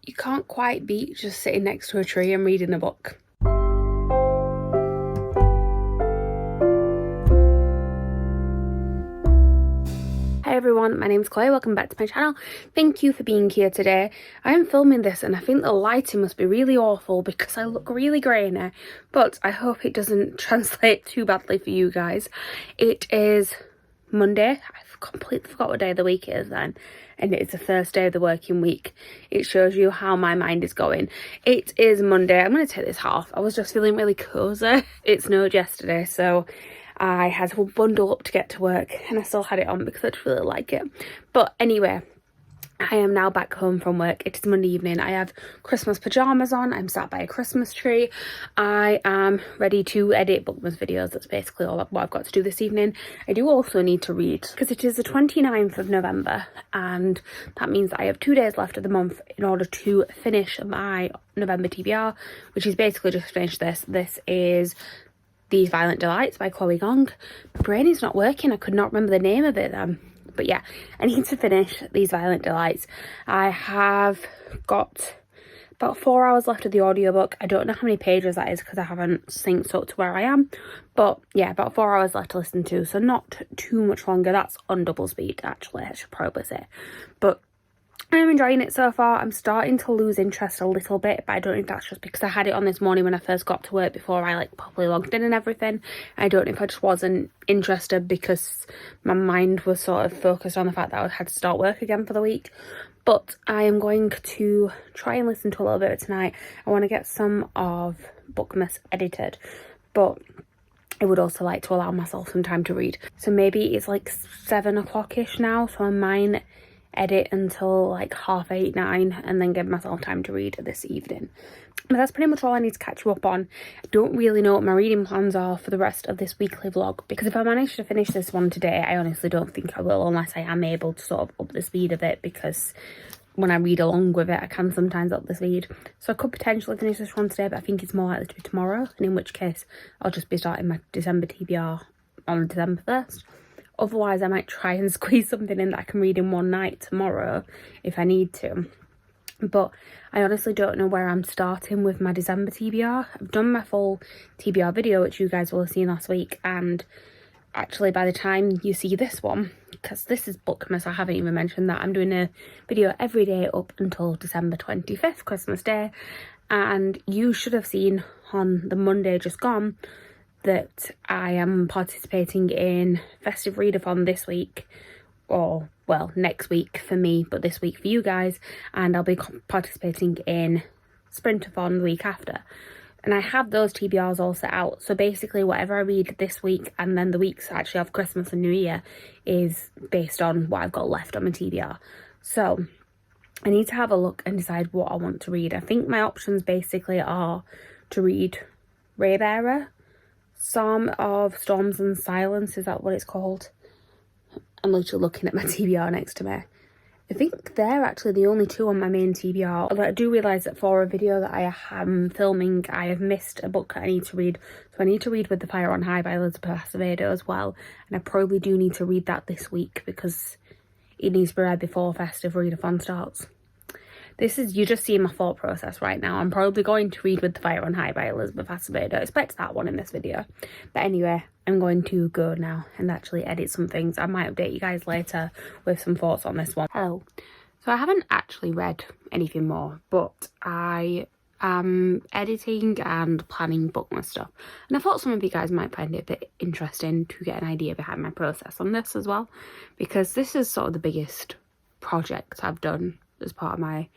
You can't quite beat just sitting next to a tree and reading a book. Hi everyone, my name's Chloe, welcome back to my channel. Thank you for being here today. I am filming this and I think the lighting must be really awful because I look really grainy, but I hope it doesn't translate too badly for you guys. It is Monday. I've completely forgot what day of the week it is then, and it's the first day of the working week. It shows you how my mind is going. It is Monday. I'm going to take this hat off. I was just feeling really cozy. It snowed yesterday, so I had to bundle up to get to work, and I still had it on because I just really like it. But anyway, I am now back home from work. It is Monday evening. I have Christmas pyjamas on. I'm sat by a Christmas tree. I am ready to edit BOOKMAS videos. That's basically all what I've got to do this evening. I do also need to read because it is the 29th of November, and that means that I have 2 days left of the month in order to finish my November TBR, which is basically just finish this. This is These Violent Delights by Chloe Gong. My brain is not working. I could not remember the name of it then. But yeah, I need to finish These Violent Delights. I have got about 4 hours left of the audiobook. I don't know how many pages that is because I haven't synced up to where I am. But yeah, about 4 hours left to listen to. So not too much longer. That's on double speed, actually, I should probably say. But I am enjoying it so far. I'm starting to lose interest a little bit, but I don't know if that's just because I had it on this morning when I first got to work before I properly logged in and everything. I don't know if I just wasn't interested because my mind was sort of focused on the fact that I had to start work again for the week. But I am going to try and listen to a little bit of it tonight. I want to get some of BOOKMAS edited, but I would also like to allow myself some time to read. So maybe it's like 7 o'clock-ish now, so I might edit until like 8:30, 9, and then give myself time to read this evening. But that's pretty much all I need to catch you up on. I don't really know what my reading plans are for the rest of this weekly vlog, because if I manage to finish this one today, I honestly don't think I will, unless I am able to sort of up the speed of it, because when I read along with it, I can sometimes up the speed. So I could potentially finish this one today, but I think it's more likely to be tomorrow, and in which case I'll just be starting my December TBR on December 1st. Otherwise, I might try and squeeze something in that I can read in one night tomorrow if I need to. But I honestly don't know where I'm starting with my December TBR. I've done my full TBR video, which you guys will have seen last week. And actually, by the time you see this one, because this is BOOKMAS, I haven't even mentioned that, I'm doing a video every day up until December 25th, Christmas Day. And you should have seen on the Monday just gone that I am participating in Festive Readathon this week, or well, next week for me, but this week for you guys, and I'll be participating in Sprintathon the week after. And I have those TBRs all set out, so basically whatever I read this week and then the weeks actually of Christmas and New Year is based on what I've got left on my TBR. So I need to have a look and decide what I want to read. I think my options basically are to read Raybearer, Psalm of Storms and Silence, is that what it's called? I'm literally looking at my TBR next to me. I think they're actually the only two on my main TBR. Although I do realise that for a video that I am filming, I have missed a book that I need to read. So I need to read With the Fire on High by Elizabeth Acevedo as well. And I probably do need to read that this week because it needs to be read before Festive Readathon starts. You're just seeing my thought process right now. I'm probably going to read With the Fire on High by Elizabeth Acevedo. Expect that one in this video. But anyway, I'm going to go now and actually edit some things. I might update you guys later with some thoughts on this one. Hello. So I haven't actually read anything more, but I am editing and planning BOOKMAS stuff. And I thought some of you guys might find it a bit interesting to get an idea behind my process on this as well, because this is sort of the biggest project I've done as part of my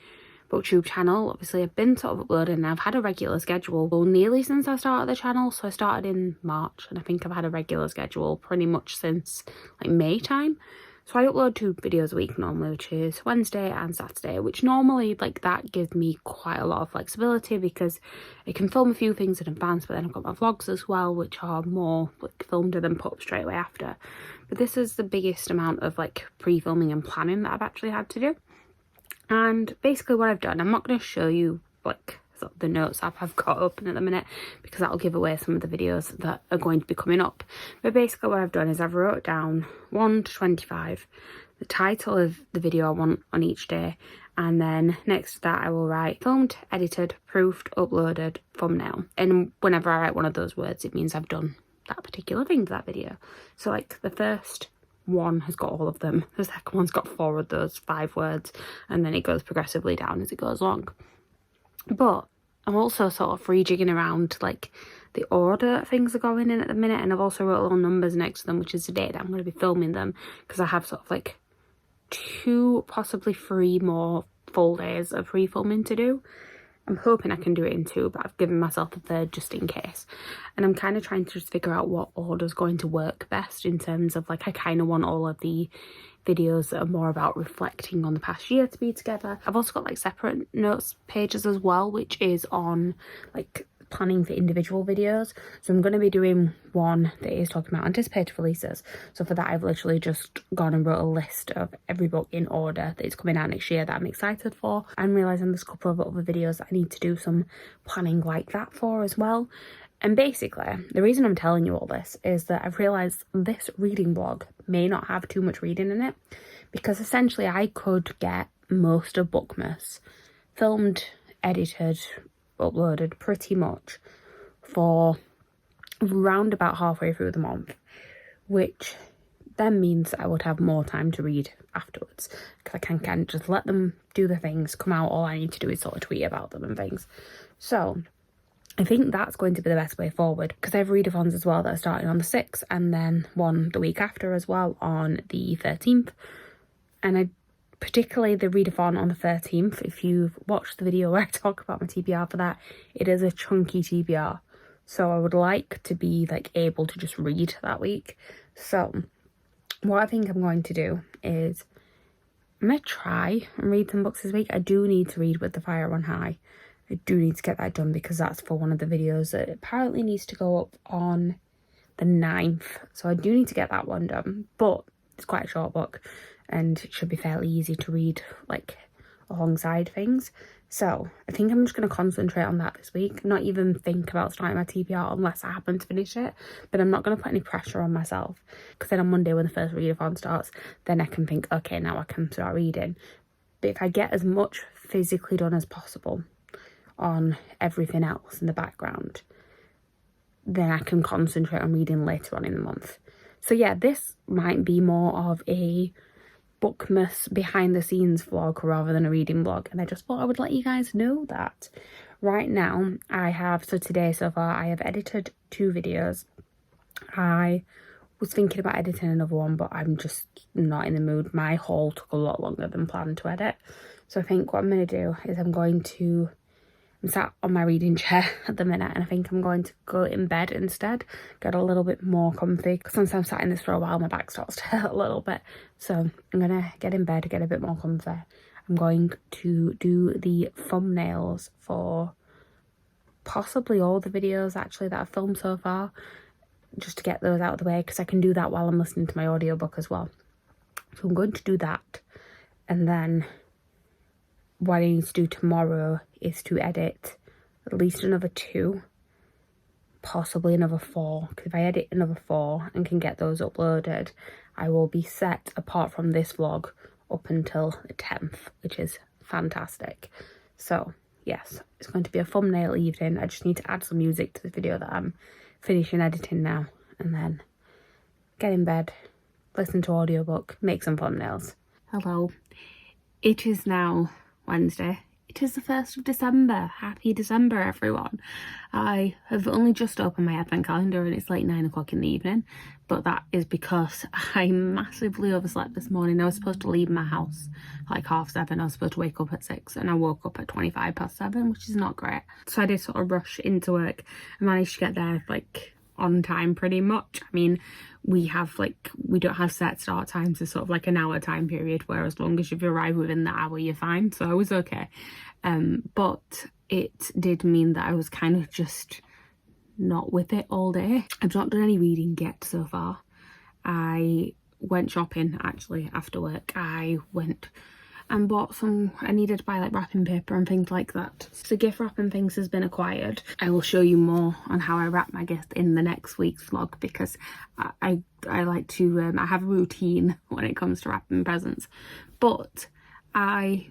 BookTube channel. Obviously I've been sort of uploading and I've had a regular schedule nearly since I started the channel. So I started in March and I think I've had a regular schedule pretty much since like May time. So I upload 2 videos a week normally, which is Wednesday and Saturday, which normally that gives me quite a lot of flexibility because I can film a few things in advance, but then I've got my vlogs as well, which are more filmed and then put up straight away after. But this is the biggest amount of pre-filming and planning that I've actually had to do. And basically what I've done, I'm not going to show you sort of the notes app I've got open at the minute because that'll give away some of the videos that are going to be coming up. But basically what I've done is I've wrote down 1 to 25, the title of the video I want on each day, and then next to that I will write filmed, edited, proofed, uploaded, thumbnail. And whenever I write one of those words, it means I've done that particular thing for that video. So like the first one has got all of them, the second one's got 4 of those 5 words, and then it goes progressively down as it goes along. But I'm also sort of rejigging around like the order things are going in at the minute, and I've also wrote little numbers next to them, which is the date that I'm going to be filming them, because I have sort of like 2, possibly 3 more full days of re-filming to do. I'm hoping I can do it in 2, but I've given myself a 3rd just in case. And I'm kind of trying to just figure out what order's going to work best, in terms of like I kind of want all of the videos that are more about reflecting on the past year to be together. I've also got like separate notes pages as well, which is on like planning for individual videos. So I'm going to be doing one that is talking about anticipated releases. So for that, I've literally just gone and wrote a list of every book in order that is coming out next year that I'm excited for. I'm realising there's a couple of other videos that I need to do some planning like that for as well. And basically, the reason I'm telling you all this is that I've realised this reading blog may not have too much reading in it, because essentially I could get most of BOOKMAS filmed, edited, uploaded pretty much for round about halfway through the month, which then means I would have more time to read afterwards, because I can kind of just let them do the things, come out, all I need to do is sort of tweet about them and things. So I think that's going to be the best way forward, because I have readathons as well that are starting on the 6th, and then one the week after as well on the 13th. And I particularly the readathon on the 13th, if you've watched the video where I talk about my TBR for that, it is a chunky TBR. So I would like to be like able to just read that week. So what I think I'm going to do is I'm going to try and read some books this week. I do need to read With the Fire on High. I do need to get that done, because that's for one of the videos that apparently needs to go up on the 9th. So I do need to get that one done, but it's quite a short book and it should be fairly easy to read like alongside things. So I think I'm just going to concentrate on that this week, not even think about starting my TBR unless I happen to finish it. But I'm not going to put any pressure on myself, because then on Monday when the first readathon starts, then I can think, okay, now I can start reading. But if I get as much physically done as possible on everything else in the background, then I can concentrate on reading later on in the month. So yeah, this might be more of a BOOKMAS behind the scenes vlog rather than a reading vlog, and I just thought I would let you guys know that. Right now I have, so today so far I have edited 2 videos. I was thinking about editing another one, but I'm just not in the mood. My haul took a lot longer than planned to edit. So I think what I'm going to do is I'm sat on my reading chair at the minute, and I think I'm going to go in bed instead, get a little bit more comfy, because sometimes I'm sat in this for a while, my back starts to hurt a little bit. So I'm going to get in bed, get a bit more comfy. I'm going to do the thumbnails for possibly all the videos actually that I've filmed so far, just to get those out of the way, because I can do that while I'm listening to my audiobook as well. So I'm going to do that, and then what I need to do tomorrow is to edit at least another 2, possibly another 4, because if I edit another 4 and can get those uploaded, I will be set apart from this vlog up until the 10th, which is fantastic. So yes, it's going to be a thumbnail evening. I just need to add some music to the video that I'm finishing editing now, and then get in bed, listen to audiobook, make some thumbnails. Hello, it is now Wednesday. It is the 1st of December. Happy December, everyone. I have only just opened my advent calendar and it's like 9 o'clock in the evening, but that is because I massively overslept this morning. I was supposed to leave my house like 7:30. I was supposed to wake up at 6 and I woke up at 7:25, which is not great. So I did sort of rush into work. I managed to get there like on time pretty much. I mean, we don't have set start times. It's sort of like an hour time period, where as long as you've arrived within that hour, you're fine. So I was okay. But it did mean that I was kind of just not with it all day. I've not done any reading yet so far. I went shopping actually after work. I went and bought I needed to buy like wrapping paper and things like that. So gift wrapping things has been acquired. I will show you more on how I wrap my gift in the next week's vlog, because I like to, I have a routine when it comes to wrapping presents. But I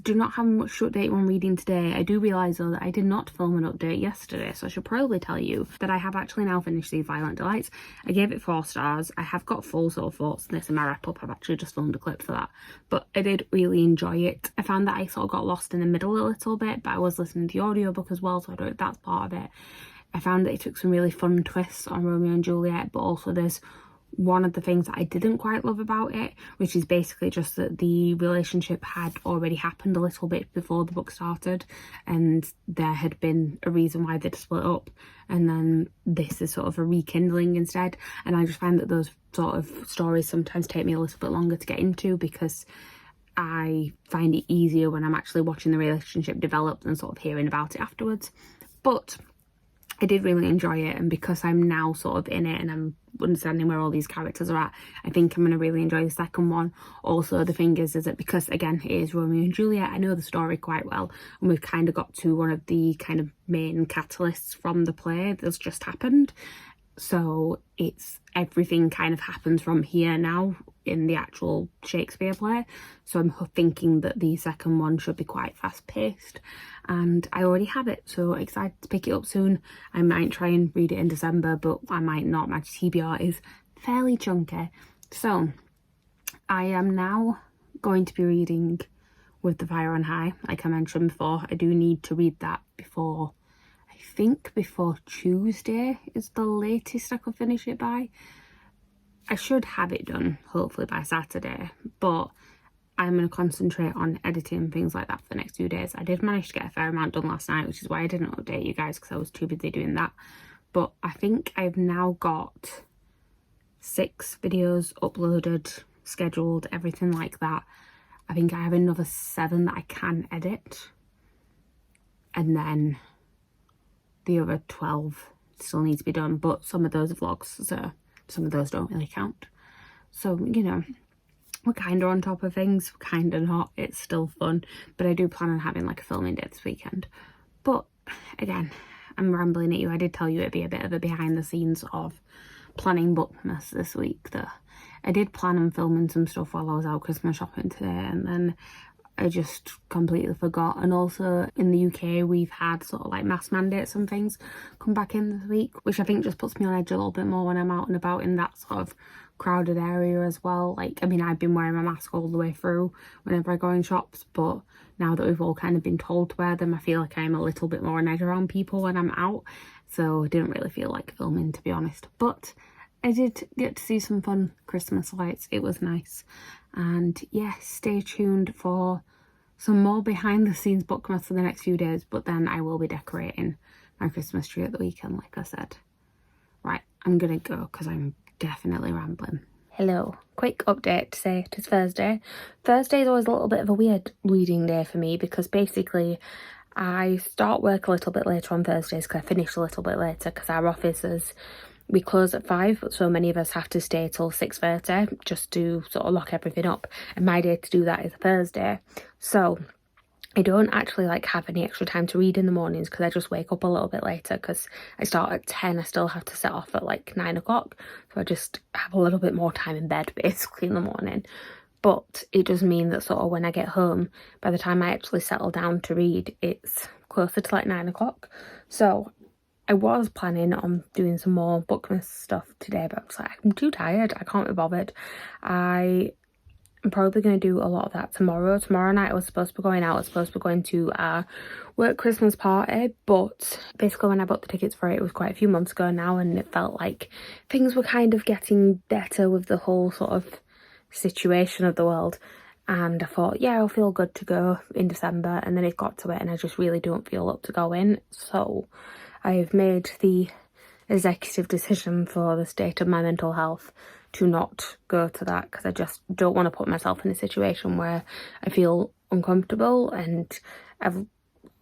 do not have much to update on reading today. I do realise though that I did not film an update yesterday, so I should probably tell you that I have actually now finished these Violent Delights. I gave it 4 stars. I have got full sort of thoughts on this in my wrap up. I've actually just filmed a clip for that, but I did really enjoy it. I found that I sort of got lost in the middle a little bit, but I was listening to the audiobook as well, so I don't, that's part of it. I found that it took some really fun twists on Romeo and Juliet, but also there's one of the things that I didn't quite love about it, which is basically just that the relationship had already happened a little bit before the book started, and there had been a reason why they'd split up, and then this is sort of a rekindling instead. And I just find that those sort of stories sometimes take me a little bit longer to get into, because I find it easier when I'm actually watching the relationship develop than sort of hearing about it afterwards. But I did really enjoy it, and because I'm now sort of in it and I'm understanding where all these characters are at, I think I'm going to really enjoy the second one. Also, the thing is that because again it is Romeo and Juliet, I know the story quite well, and we've kind of got to one of the kind of main catalysts from the play that's just happened. So it's everything kind of happens from here now in the actual Shakespeare play. So I'm thinking that the second one should be quite fast paced, and I already have it, so excited to pick it up soon. I might try and read it in December, but I might not. My TBR is fairly chunky. So I am now going to be reading With the Fire on High. Like I mentioned before, I do need to read that before, I think before Tuesday is the latest I could finish it by. I should have it done hopefully by Saturday, but I'm going to concentrate on editing and things like that for the next few days. I did manage to get a fair amount done last night, which is why I didn't update you guys, because I was too busy doing that. But I think I've now got 6 videos uploaded, scheduled, everything like that. I think I have another 7 that I can edit, and then the other 12 still need to be done, but some of those are vlogs, so some of those don't really count. So, you know, we're kind of on top of things, kind of not. It's still fun, but I do plan on having like a filming day this weekend. But again, I'm rambling at you. I did tell you it'd be a bit of a behind the scenes of planning BOOKMAS this week, though. I did plan on filming some stuff while I was out Christmas shopping today, and then I just completely forgot. And also in the UK we've had sort of like mask mandates and things come back in this week, which I think just puts me on edge a little bit more when I'm out and about in that sort of crowded area as well. Like, I mean, I've been wearing my mask all the way through whenever I go in shops, but now that we've all kind of been told to wear them, I feel like I'm a little bit more on edge around people when I'm out, so I didn't really feel like filming, to be honest. But I did get to see some fun Christmas lights. It was nice. And yes, stay tuned for some more behind the scenes BOOKMAS for the next few days, but then I will be decorating my Christmas tree at the weekend, like I said. Right, I'm gonna go because I'm definitely rambling. Hello, quick update to say it is Thursday. Thursday is always a little bit of a weird reading day for me, because basically I start work a little bit later on Thursdays because I finish a little bit later, because our offices, we close at 5, but so many of us have to stay till 6:30 just to sort of lock everything up, and my day to do that is a Thursday. So I don't actually like have any extra time to read in the mornings, because I just wake up a little bit later, because I start at 10. I still have to set off at like 9 o'clock, so I just have a little bit more time in bed basically in the morning. But it does mean that sort of when I get home, by the time I actually settle down to read, it's closer to like 9 o'clock. So I was planning on doing some more BOOKMAS stuff today, but I was like, I'm too tired, I can't be bothered. I'm probably going to do a lot of that tomorrow. Tomorrow night I was supposed to be going out. I was supposed to be going to our work Christmas party, but basically when I bought the tickets for it, it was quite a few months ago now, and it felt like things were kind of getting better with the whole sort of situation of the world, and I thought, yeah, I'll feel good to go in December, and then it got to it and I just really don't feel up to going. So I've made the executive decision for the state of my mental health to not go to that, because I just don't want to put myself in a situation where I feel uncomfortable, and I've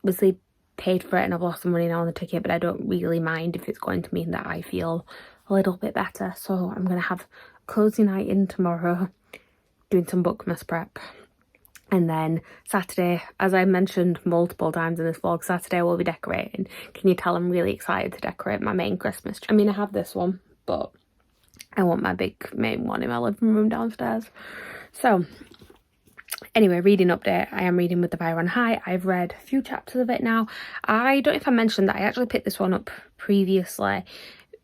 obviously paid for it and I've lost some money now on the ticket, but I don't really mind if it's going to mean that I feel a little bit better. So I'm going to have a cozy night in tomorrow, doing some BOOKMAS prep. And then Saturday, as I mentioned multiple times in this vlog, Saturday we'll be decorating. Can you tell I'm really excited to decorate my main Christmas tree? I mean, I have this one, but I want my big main one in my living room downstairs. So Anyway, reading update. I am reading With the Fire on High. I've read a few chapters of it now. I don't know if I mentioned that I actually picked this one up previously,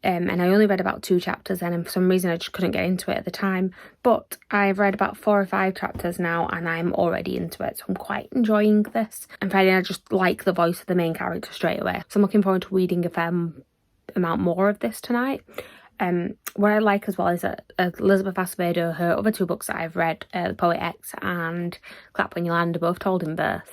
and I only read about 2 chapters then, and for some reason I just couldn't get into it at the time. But I've read about 4 or 5 chapters now, and I'm already into it, so I'm quite enjoying this. I'm finding I just like the voice of the main character straight away. So I'm looking forward to reading a fair amount more of this tonight. What I like as well is that Elizabeth Acevedo, her other 2 books that I've read, The Poet X and Clap When You Land, are both told in verse.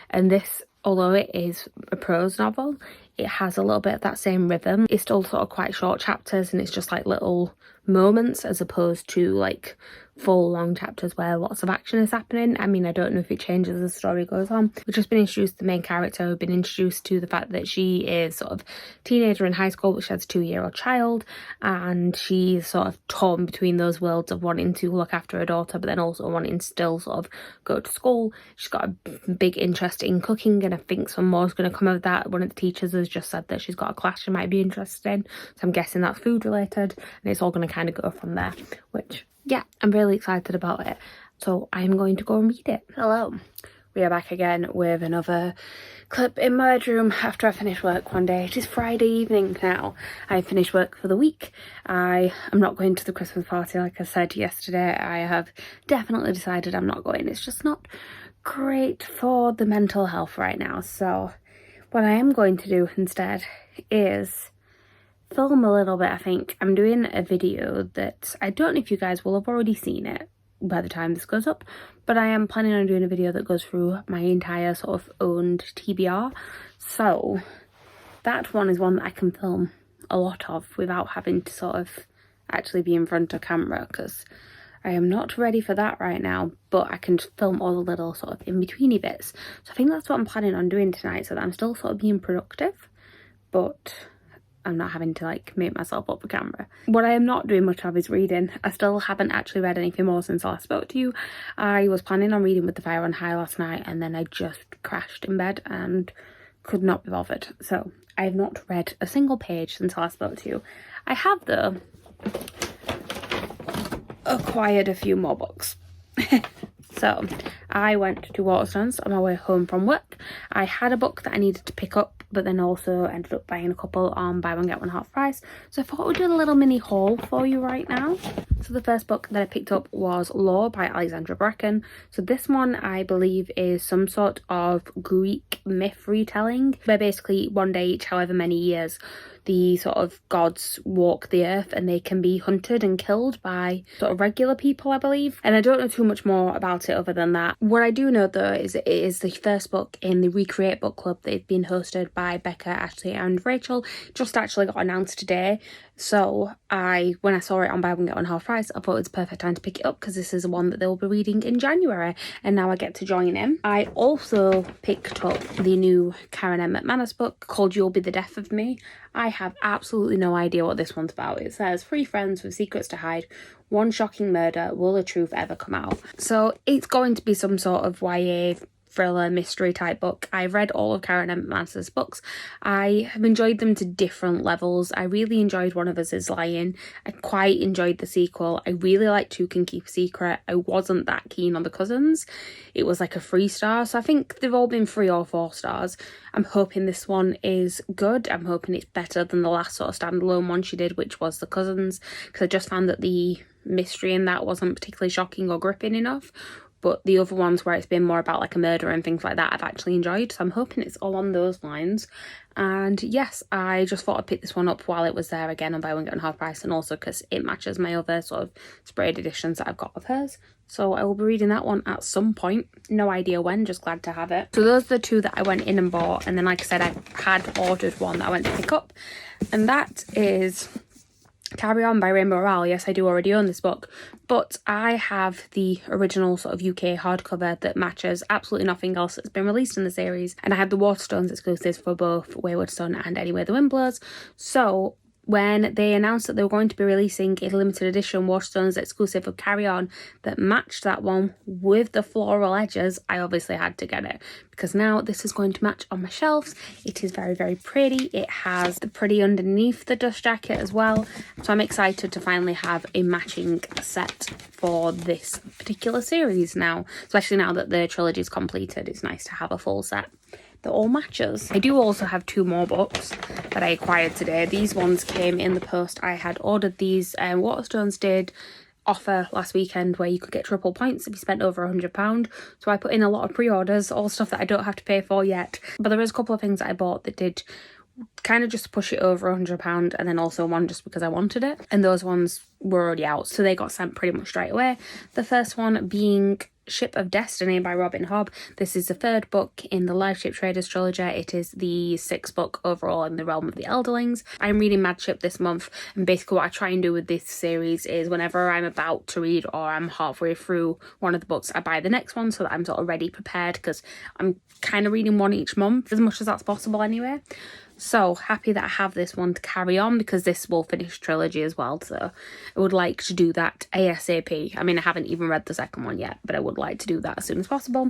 And this, although it is a prose novel, it has a little bit of that same rhythm. It's still sort of quite short chapters, and it's just like little moments as opposed to like full long chapters where lots of action is happening. I mean, I don't know if it changes as the story goes on. We've just been introduced to the main character. We've been introduced to the fact that she is sort of a teenager in high school, but she has a 2-year-old child, and she's sort of torn between those worlds of wanting to look after her daughter but then also wanting to still sort of go to school. She's got a big interest in cooking, and I think some more is going to come of that. One of the teachers has just said that she's got a class she might be interested in, so I'm guessing that's food related, and it's all going to kind of go from there, which, yeah, I'm really excited about it. So I'm going to go and read it. Hello. We are back again with another clip in my bedroom after I finished work one day. It is Friday evening now. I finished work for the week. I am not going to the Christmas party like I said yesterday. I have definitely decided I'm not going. It's just not great for the mental health right now. So what I am going to do instead is film a little bit. I think I'm doing a video that I don't know if you guys will have already seen it by the time this goes up, but I am planning on doing a video that goes through my entire sort of owned TBR. So that one is one that I can film a lot of without having to sort of actually be in front of camera, because I am not ready for that right now, but I can film all the little sort of in-betweeny bits. So I think that's what I'm planning on doing tonight, so that I'm still sort of being productive, but I'm not having to like make myself up for camera. What I am not doing much of is reading. I still haven't actually read anything more since I last spoke to you. I was planning on reading With the Fire on High last night, and then I just crashed in bed and could not be bothered. So I have not read a single page since I last spoke to you. I have though acquired a few more books. So I went to Waterstones on my way home from work. I had a book that I needed to pick up, but then also ended up buying a couple on buy one get one half price. So I thought we'd do a little mini haul for you right now. So the first book that I picked up was Law by Alexandra Bracken. So this one I believe is some sort of Greek myth retelling, where basically one day each however many years the sort of gods walk the earth and they can be hunted and killed by sort of regular people, I believe. And I don't know too much more about it other than that. What I do know though is it is the first book in the Recreate book club. They've been hosted by Becca, Ashley and Rachel. Just actually got announced today. So when I saw it on buy one get one half price, I thought it was the perfect time to pick it up, because this is one that they'll be reading in January, and now I get to join in. I also picked up the new Karen M. McManus book called You'll Be the Death of Me. I have absolutely no idea what this one's about. It says 3 friends with secrets to hide, one shocking murder, will the truth ever come out? So it's going to be some sort of YA thriller mystery type book. I've read all of Karen M. McManus's books. I have enjoyed them to different levels. I really enjoyed One of Us is Lying. I quite enjoyed the sequel. I really liked Who Can Keep a Secret. I wasn't that keen on The Cousins. It was like a 3-star, so I think they've all been 3 or 4 stars. I'm hoping this one is good. I'm hoping it's better than the last sort of standalone one she did, which was The Cousins, because I just found that the mystery in that wasn't particularly shocking or gripping enough. But the other ones where it's been more about like a murder and things like that, I've actually enjoyed. So I'm hoping it's all on those lines. And yes, I just thought I'd pick this one up while it was there again on buy one get one half price, and also because it matches my other sort of sprayed editions that I've got of hers. So I will be reading that one at some point. No idea when, just glad to have it. So those are the 2 that I went in and bought. And then like I said, I had ordered one that I went to pick up. And that is Carry On by Rainbow Rowell. Yes, I do already own this book, but I have the original sort of UK hardcover that matches absolutely nothing else that's been released in the series, and I have the Waterstones exclusives for both Wayward Son and Anywhere the Wind Blows. So when they announced that they were going to be releasing a limited edition Waterstones exclusive of Carry On that matched that one with the floral edges, I obviously had to get it, because now this is going to match on my shelves. It is very, very pretty. It has the pretty underneath the dust jacket as well, so I'm excited to finally have a matching set for this particular series now, especially now that the trilogy is completed. It's nice to have a full set that all matches. I do also have 2 more books that I acquired today. These ones came in the post. I had ordered these. Waterstones did offer last weekend where you could get triple points if you spent over £100. So I put in a lot of pre-orders, all stuff that I don't have to pay for yet. But there is a couple of things that I bought that did kind of just push it over £100, and then also one just because I wanted it. And those ones were already out, so they got sent pretty much straight away. The first one being Ship of Destiny by Robin Hobb. This is the 3rd book in the Live Ship Traders trilogy. It is the 6th book overall in the Realm of the Elderlings. I'm reading Mad Ship this month, and basically what I try and do with this series is whenever I'm about to read or I'm halfway through one of the books, I buy the next one so that I'm sort of ready, prepared, because I'm kind of reading one each month as much as that's possible anyway. So happy that I have this one to carry on, because this will finish trilogy as well, so I would like to do that ASAP. I mean, I haven't even read the second one yet, but I would like to do that as soon as possible.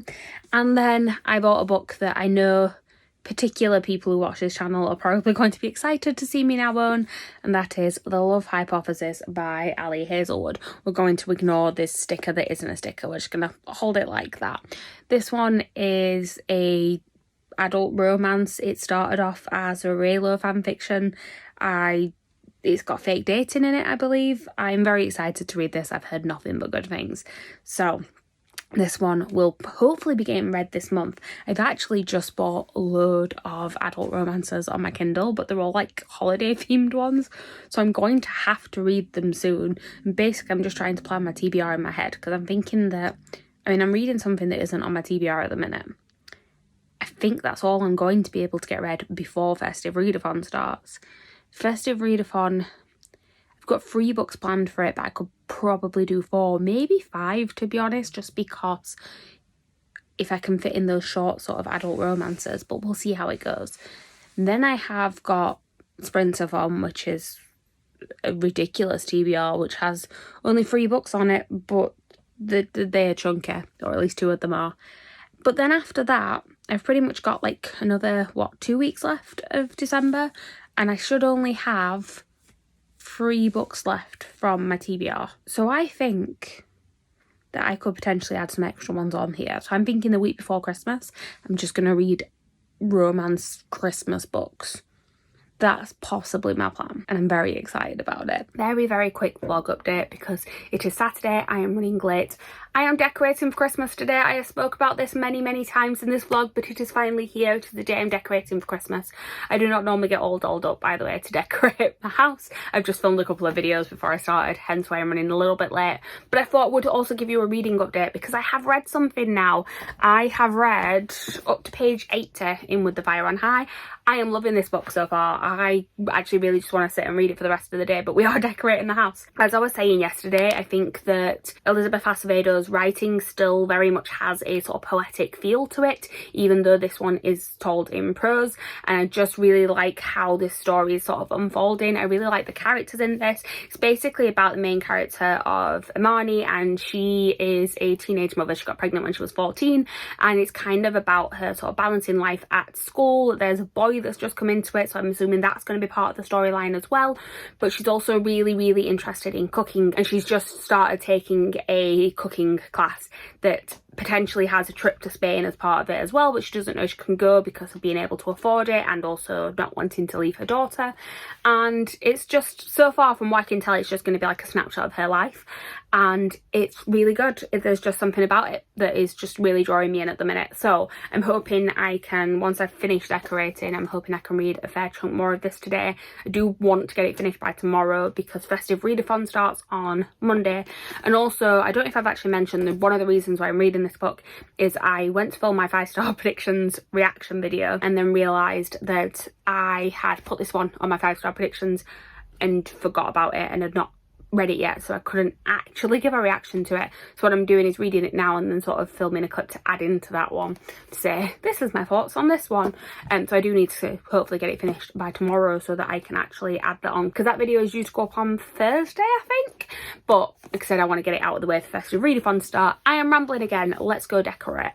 And then I bought a book that I know particular people who watch this channel are probably going to be excited to see me now own, and that is The Love Hypothesis by Ali Hazelwood. We're going to ignore this sticker that isn't a sticker. We're just going to hold it like that. This one is a adult romance. It started off as a Raylo fanfiction. It's got fake dating in it, I believe. I'm very excited to read this. I've heard nothing but good things. So this one will hopefully be getting read this month. I've actually just bought a load of adult romances on my Kindle, but they're all like holiday themed ones, so I'm going to have to read them soon. And basically I'm just trying to plan my TBR in my head, because I'm thinking that, I'm reading something that isn't on my TBR at the minute. I think that's all I'm going to be able to get read before Festive Readathon starts. Festive Readathon, I've got 3 books planned for it, but I could probably do 4, maybe 5 to be honest, just because if I can fit in those short sort of adult romances, but we'll see how it goes. And then I have got Sprinter-Thon, which is a ridiculous TBR, which has only 3 books on it, but they are chunky, or at least 2 of them are. But then after that, I've pretty much got like another, 2 weeks left of December, and I should only have 3 books left from my TBR. So I think that I could potentially add some extra ones on here. So I'm thinking the week before Christmas, I'm just going to read romance Christmas books. That's possibly my plan, and I'm very excited about it. Very, very quick vlog update, because it is Saturday. I am running late. I am decorating for Christmas today. I have spoke about this many times in this vlog, but it is finally here. It is the day I'm decorating for Christmas. I do not normally get all dolled up, by the way, to decorate my house. I've just filmed a couple of videos before I started, hence why I'm running a little bit late. But I thought I would also give you a reading update, because I have read something now. I have read up to page 80 in With the Fire on High. I am loving this book so far. I actually really just want to sit and read it for the rest of the day, but we are decorating the house. As I was saying yesterday, I think that Elizabeth Acevedo's writing still very much has a sort of poetic feel to it, even though this one is told in prose, and I just really like how this story is sort of unfolding. I really like the characters in this. It's basically about the main character of Imani, and she is a teenage mother. She got pregnant when she was 14, and it's kind of about her sort of balancing life at school. There's a boy that's just come into it, so I'm assuming that's going to be part of the storyline as well. But she's also really interested in cooking, and she's just started taking a cooking class that potentially has a trip to Spain as part of it as well, but she doesn't know she can go because of being able to afford it and also not wanting to leave her daughter. And it's just, so far from what I can tell, it's just going to be like a snapshot of her life, and it's really good. There's just something about it that is just really drawing me in at the minute. So I'm hoping I can, once I've finished decorating, I'm hoping I can read a fair chunk more of this today. I do want to get it finished by tomorrow, because Festive Readathon starts on Monday. And also, I don't know if I've actually mentioned that one of the reasons why I'm reading this book is I went to film my 5-star predictions reaction video and then realised that I had put this one on my 5-star predictions and forgot about it, and had not read it yet, so I couldn't actually give a reaction to it. So what I'm doing is reading it now and then sort of filming a clip to add into that one to say this is my thoughts on this one. So I do need to hopefully get it finished by tomorrow so that I can actually add that on, because that video is due to go up on Thursday, I think. But like I said, I want to get it out of the way first. A really fun start. I am rambling again. Let's go decorate.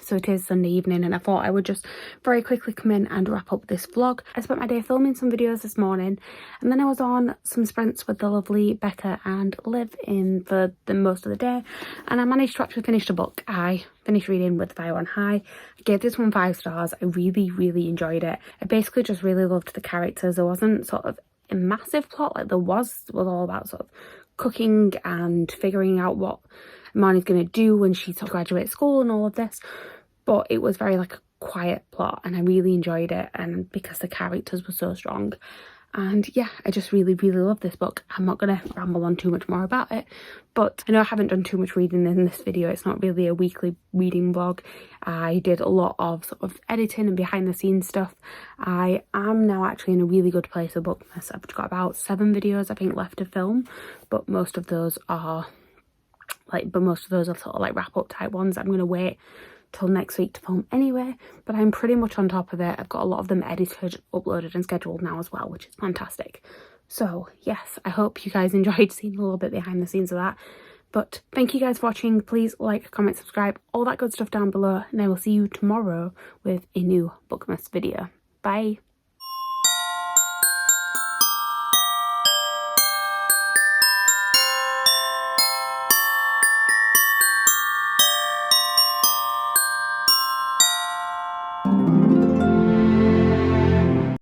So it is Sunday evening and I thought I would just very quickly come in and wrap up this vlog. I spent my day filming some videos this morning and then I was on some sprints with the lovely Becca and Liv for the most of the day, and I managed to actually finish the book. I finished reading With Fire on High. I gave this one 5 stars. I really enjoyed it. I basically just really loved the characters. There wasn't sort of a massive plot like there was all about sort of cooking and figuring out what Marnie's going to do when she sort of graduates school and all of this, but it was very like a quiet plot and I really enjoyed it, and because the characters were so strong. And yeah, I just really love this book. I'm not going to ramble on too much more about it, but I know I haven't done too much reading in this video. It's not really a weekly reading vlog. I did a lot of sort of editing and behind the scenes stuff. I am now actually in a really good place with BOOKMAS. I've got about 7 videos I think left to film, but most of those are sort of like wrap up type ones. I'm going to wait till next week to film anyway, but I'm pretty much on top of it. I've got a lot of them edited, uploaded and scheduled now as well, which is fantastic. So yes, I hope you guys enjoyed seeing a little bit behind the scenes of that. But thank you guys for watching. Please like, comment, subscribe, all that good stuff down below, and I will see you tomorrow with a new BOOKMAS video. Bye.